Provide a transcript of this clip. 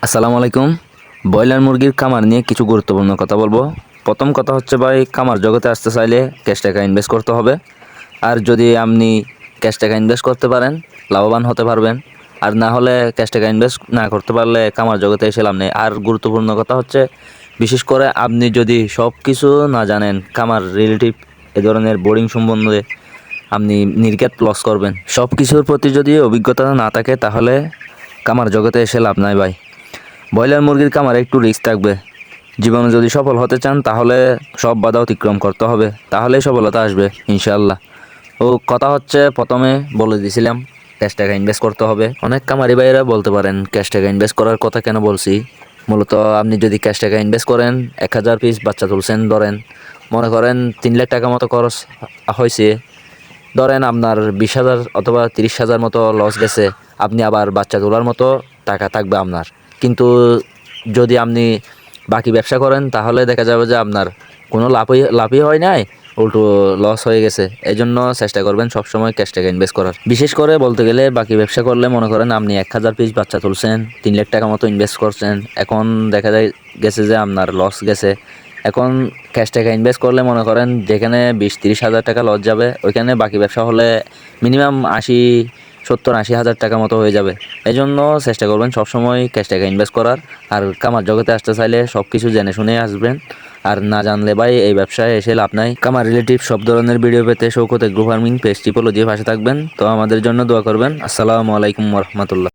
আসসালামু আলাইকুম। ব্রয়লার মুরগির খামার নিয়ে কিছু গুরুত্বপূর্ণ কথা বলবো। প্রথম কথা হচ্ছে ভাই, খামার জগতে আসতে চাইলে ক্যাশ টাকা ইনভেস্ট করতে হবে। আর যদি আপনি ক্যাশ টাকা ইনভেস্ট করতে পারেন, লাভবান হতে পারবেন। আর না হলে ক্যাশ টাকা ইনভেস্ট না করতে পারলে খামার জগতে এসে লাভ নেই। আর গুরুত্বপূর্ণ কথা হচ্ছে, বিশেষ করে আপনি যদি সব কিছু না জানেন, খামার রিলেটিভ এ ধরনের বোর্ডিং সম্বন্ধে আপনি নির্ঘাত লস করবেন। সব কিছুর প্রতি যদি অভিজ্ঞতা না থাকে তাহলে খামার জগতে এসে লাভ নাই ভাই। ব্রয়লার মুরগির খামারে একটু রিস্ক থাকবে। জীবনে যদি সফল হতে চান তাহলে সব বাধা অতিক্রম করতে হবে, তাহলেই সফলতা আসবে ইনশাআল্লাহ। ও কথা হচ্ছে, প্রথমে বলে দিয়েছিলাম ক্যাশ টাকা ইনভেস্ট করতে হবে। অনেক খামারি ভাইয়েরা বলতে পারেন ক্যাশ টাকা ইনভেস্ট করার কথা কেন বলছি। মূলত আপনি যদি ক্যাশ টাকা ইনভেস্ট করেন, 1000 পিস বাচ্চা তুলছেন, ধরেন মনে করেন 3 লাখ টাকা মতো খরচ হয়েছে, ধরেন আপনার 20,000 অথবা 30,000 মতো লস গেছে, আপনি আবার বাচ্চা তোলার মতো টাকা থাকবে আপনার। কিন্তু যদি আপনি বাকি ব্যবসা করেন তাহলে দেখা যাবে যে আপনার কোনো লাভই হয় নাই, উল্টো লস হয়ে গেছে। এই জন্য চেষ্টা করবেন সবসময় ক্যাশ টাকা ইনভেস্ট করার। বিশেষ করে বলতে গেলে বাকি ব্যবসা করলে মনে করেন আপনি 1000 পিস বাচ্চা তুলছেন, 3 লাখ টাকা মতো ইনভেস্ট করছেন, এখন দেখা গেছে যে আপনার লস গেছে। এখন ক্যাশ টাকা ইনভেস্ট করলে মনে করেন যেখানে 20-30 হাজার টাকা লস যাবে, ওইখানে বাকি ব্যবসা হলে মিনিমাম 70-80 হাজার টাকা মতো হয়ে যাবে। এই জন্য চেষ্টা করবেন সবসময় ক্যাশ টাকা ইনভেস্ট করার। আর কামার জগতে আসতে চাইলে সব কিছু জেনে শুনে আসবেন। আর না জানলে ভাই এই ব্যবসায় এসে লাভ নাই। কামার রিলেটিভ সব ধরনের ভিডিও পেতে শৌকত এগ্রো ফার্মিং পেজটি ফলো দিয়ে পাশে থাকবেন। তো আমাদের জন্য দোয়া করবেন। আসসালামু আলাইকুম রহমতুল্লাহ।